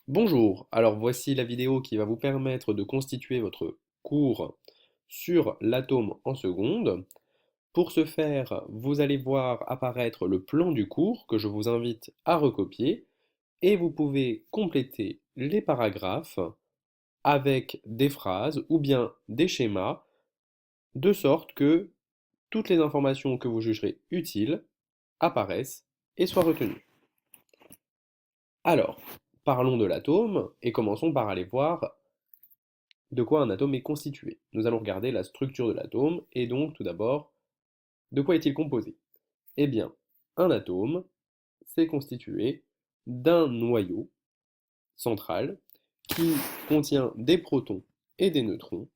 Bonjour, alors voici la vidéo qui va vous permettre de constituer votre cours sur l'atome en secondes. Pour ce faire, vous allez voir apparaître le plan du cours que je vous invite à recopier et vous pouvez compléter les paragraphes avec des phrases ou bien des schémas de sorte que toutes les informations que vous jugerez utiles apparaissent et soient retenues. Alors, parlons de l'atome et commençons par aller voir de quoi un atome est constitué. Nous allons regarder la structure de l'atome, et donc tout d'abord, de quoi est-il composé? Eh bien, un atome, c'est constitué d'un noyau central qui contient des protons et des neutrons,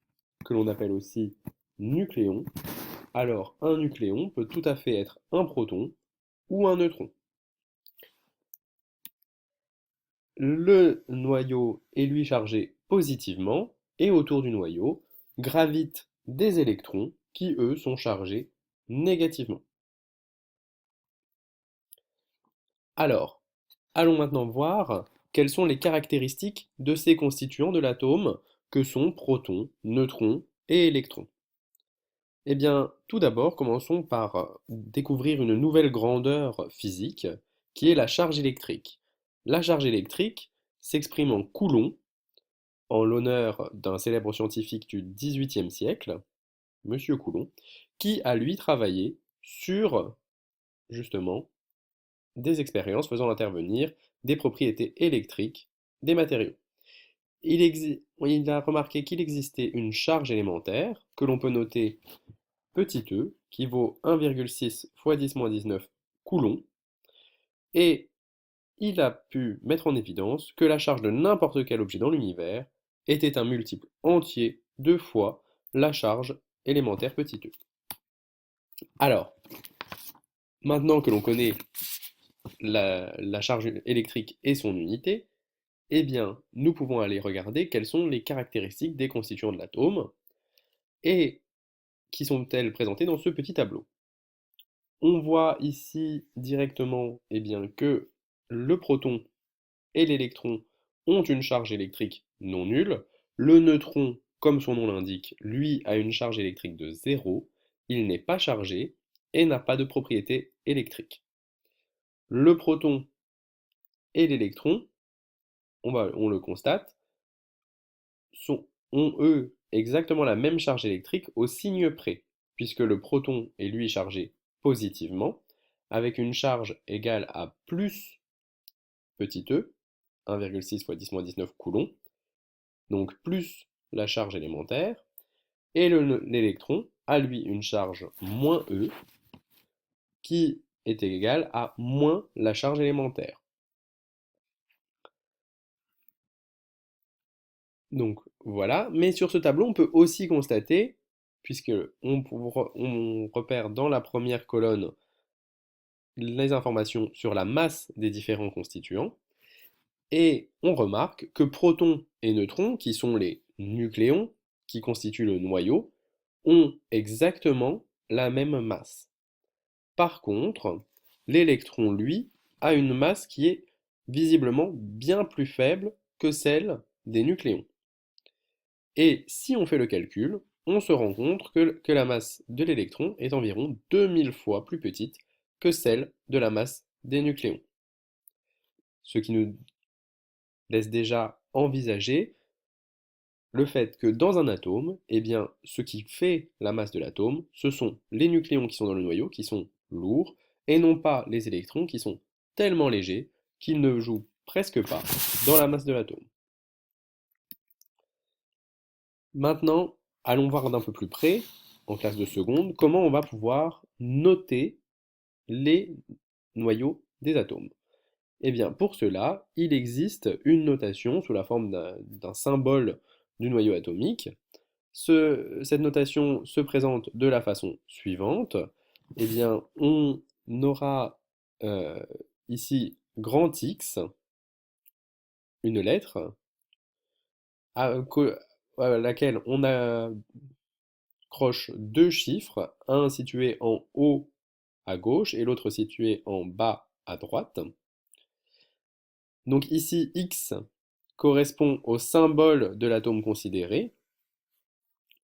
que l'on appelle aussi nucléons. Alors, un nucléon peut tout à fait être un proton ou un neutron. Le noyau est lui chargé positivement, et autour du noyau gravitent des électrons qui, eux, sont chargés négativement. Alors, allons maintenant voir quelles sont les caractéristiques de ces constituants de l'atome que sont protons, neutrons et électrons. Eh bien, tout d'abord, commençons par découvrir une nouvelle grandeur physique qui est la charge électrique. La charge électrique s'exprime en coulomb en l'honneur d'un célèbre scientifique du XVIIIe siècle, Monsieur Coulomb, qui a lui travaillé sur justement des expériences faisant intervenir des propriétés électriques des matériaux. Il a remarqué qu'il existait une charge élémentaire que l'on peut noter petit e, qui vaut 1,6 fois 10-19 coulombs, et il a pu mettre en évidence que la charge de n'importe quel objet dans l'univers était un multiple entier de fois la charge élémentaire petit e. Alors, maintenant que l'on connaît la charge électrique et son unité, eh bien, nous pouvons aller regarder quelles sont les caractéristiques des constituants de l'atome et qui sont-elles présentées dans ce petit tableau. On voit ici directement eh bien, que le proton et l'électron ont une charge électrique non nulle. Le neutron, comme son nom l'indique, lui a une charge électrique de 0. Il n'est pas chargé et n'a pas de propriété électrique. Le proton et l'électron, on le constate, ont eux exactement la même charge électrique au signe près, puisque le proton est lui chargé positivement, avec une charge égale à plus petit e, 1,6 fois 10-19 coulombs, donc plus la charge élémentaire, et l'électron a lui une charge moins e, qui est égale à moins la charge élémentaire. Donc voilà, mais sur ce tableau, on peut aussi constater, puisque on repère dans la première colonne les informations sur la masse des différents constituants, et on remarque que protons et neutrons, qui sont les nucléons qui constituent le noyau, ont exactement la même masse. Par contre, l'électron, lui, a une masse qui est visiblement bien plus faible que celle des nucléons. Et si on fait le calcul, on se rend compte que la masse de l'électron est environ 2000 fois plus petite que celle de la masse des nucléons. Ce qui nous laisse déjà envisager le fait que dans un atome, eh bien, ce qui fait la masse de l'atome, ce sont les nucléons qui sont dans le noyau, qui sont lourds, et non pas les électrons qui sont tellement légers qu'ils ne jouent presque pas dans la masse de l'atome. Maintenant, allons voir d'un peu plus près, en classe de seconde, comment on va pouvoir noter les noyaux des atomes. Eh bien, pour cela, il existe une notation sous la forme d'un symbole du noyau atomique. Cette notation se présente de la façon suivante. Eh bien, on aura euh, ici grand X, une lettre, à laquelle on accroche deux chiffres, un situé en haut à gauche et l'autre situé en bas à droite. Donc ici, X, correspond au symbole de l'atome considéré.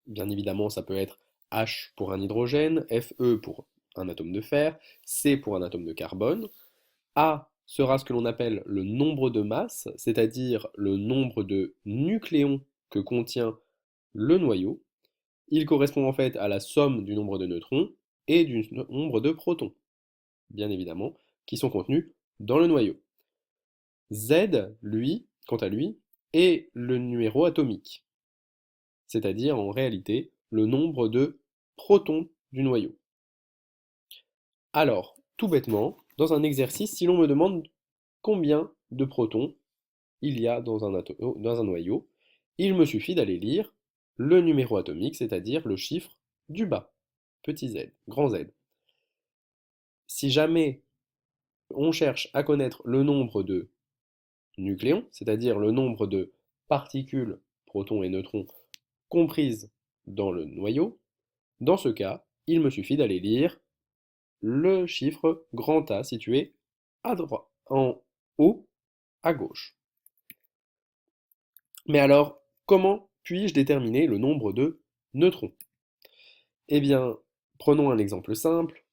Bien évidemment, ça peut être H pour un hydrogène, Fe pour un atome de fer, C pour un atome de carbone. A sera ce que l'on appelle le nombre de masse, c'est-à-dire le nombre de nucléons que contient le noyau. Il correspond en fait à la somme du nombre de neutrons et du nombre de protons, bien évidemment, qui sont contenus dans le noyau. Z, lui, quant à lui, est le numéro atomique, c'est-à-dire en réalité le nombre de protons du noyau. Alors, tout bêtement, dans un exercice, si l'on me demande combien de protons il y a dans un noyau, il me suffit d'aller lire le numéro atomique, c'est-à-dire le chiffre du bas, petit z, grand Z. Si jamais on cherche à connaître le nombre de nucléons, c'est-à-dire le nombre de particules, protons et neutrons, comprises dans le noyau, dans ce cas, il me suffit d'aller lire le chiffre grand A situé à droite, en haut à gauche. Mais alors, comment puis-je déterminer le nombre de neutrons? Eh bien, prenons un exemple simple.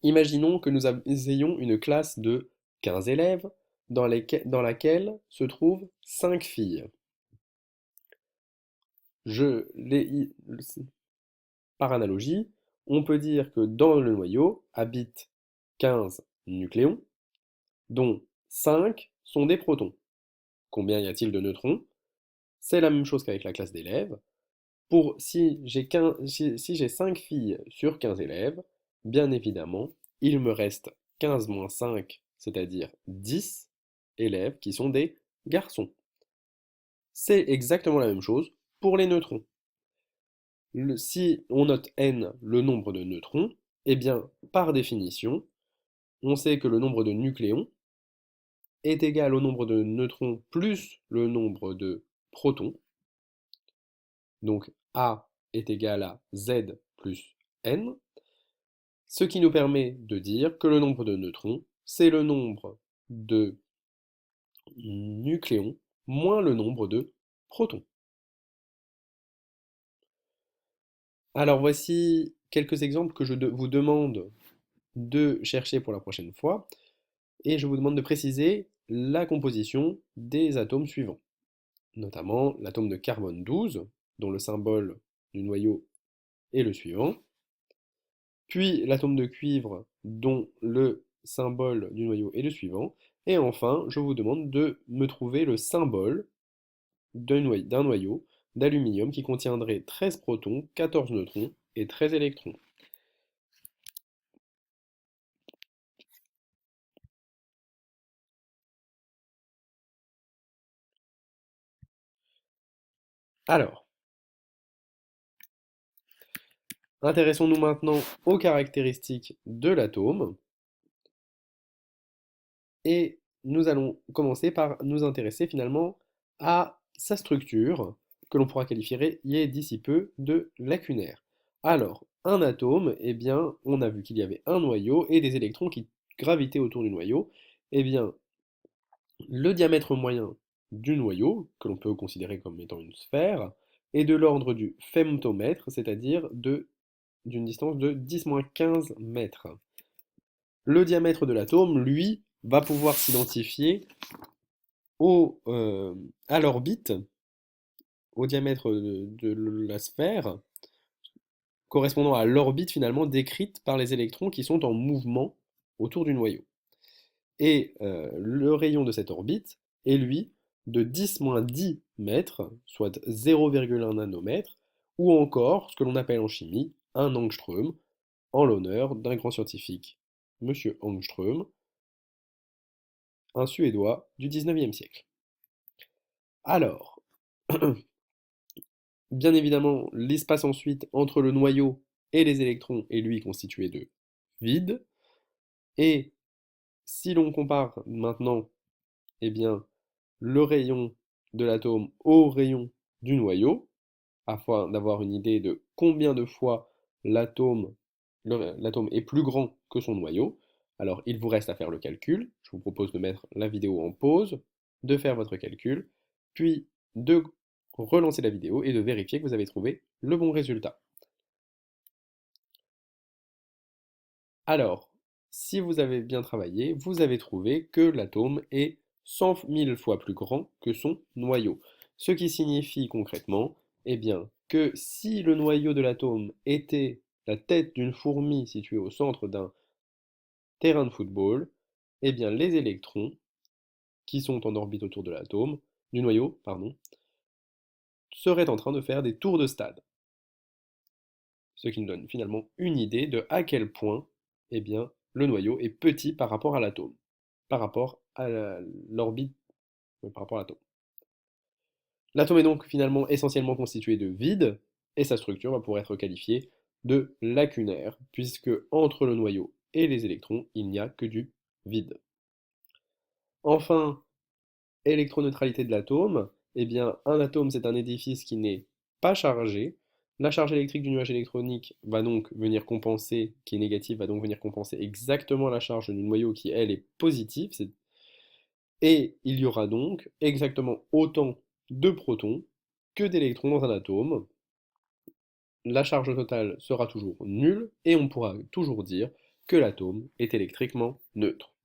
Imaginons que nous ayons une classe de 15 élèves dans laquelle se trouvent 5 filles. Je les, Par analogie, on peut dire que dans le noyau habitent 15 nucléons, dont 5 sont des protons. Combien y a-t-il de neutrons? C'est la même chose qu'avec la classe d'élèves. Si j'ai 5 filles sur 15 élèves, bien évidemment, il me reste 15 moins 5, c'est-à-dire 10 élèves qui sont des garçons. C'est exactement la même chose pour les neutrons. Si on note n le nombre de neutrons, eh bien, par définition, on sait que le nombre de nucléons est égal au nombre de neutrons plus le nombre de protons. Donc A est égal à Z plus N, ce qui nous permet de dire que le nombre de neutrons, c'est le nombre de nucléons moins le nombre de protons. Alors voici quelques exemples que vous demande de chercher pour la prochaine fois, et je vous demande de préciser la composition des atomes suivants, notamment l'atome de carbone 12, dont le symbole du noyau est le suivant, puis l'atome de cuivre dont le symbole du noyau est le suivant, et enfin, je vous demande de me trouver le symbole d'un noyau d'aluminium qui contiendrait 13 protons, 14 neutrons et 13 électrons. Alors, intéressons-nous maintenant aux caractéristiques de l'atome, et nous allons commencer par nous intéresser finalement à sa structure, que l'on pourra qualifier d'ici peu de lacunaire. Alors, un atome, eh bien, on a vu qu'il y avait un noyau et des électrons qui gravitaient autour du noyau. Eh bien, le diamètre moyen du noyau, que l'on peut considérer comme étant une sphère, est de l'ordre du femtomètre, c'est-à-dire d'une distance de 10-15 mètres. Le diamètre de l'atome, lui, va pouvoir s'identifier à l'orbite, au diamètre de la sphère, correspondant à l'orbite finalement décrite par les électrons qui sont en mouvement autour du noyau. Et le rayon de cette orbite est lui de 10-10 mètres, soit 0,1 nanomètre, ou encore ce que l'on appelle en chimie un angstrom, en l'honneur d'un grand scientifique, Monsieur Ångström, un Suédois du 19e siècle. Alors, bien évidemment, l'espace ensuite entre le noyau et les électrons est lui constitué de vide, et si l'on compare maintenant, eh bien, le rayon de l'atome au rayon du noyau, afin d'avoir une idée de combien de fois l'atome l'atome est plus grand que son noyau, alors il vous reste à faire le calcul. Je vous propose de mettre la vidéo en pause, de faire votre calcul, puis de relancer la vidéo et de vérifier que vous avez trouvé le bon résultat. Alors, si vous avez bien travaillé, vous avez trouvé que l'atome est 100 000 fois plus grand que son noyau. Ce qui signifie concrètement, eh bien, que si le noyau de l'atome était la tête d'une fourmi située au centre d'un terrain de football, eh bien, les électrons qui sont en orbite autour de l'atome, du noyau, pardon, seraient en train de faire des tours de stade. Ce qui nous donne finalement une idée de à quel point, eh bien, le noyau est petit par rapport à l'atome, par rapport à l'orbite, par rapport à l'atome. L'atome est donc finalement essentiellement constitué de vide, et sa structure va pouvoir être qualifiée de lacunaire, puisque entre le noyau et les électrons, il n'y a que du vide. Enfin, électroneutralité de l'atome, eh bien, un atome, c'est un édifice qui n'est pas chargé. La charge électrique du nuage électronique va donc venir compenser, qui est négative, va donc venir compenser exactement la charge du noyau qui, elle, est positive. Et il y aura donc exactement autant de protons que d'électrons dans un atome. La charge totale sera toujours nulle et on pourra toujours dire que l'atome est électriquement neutre.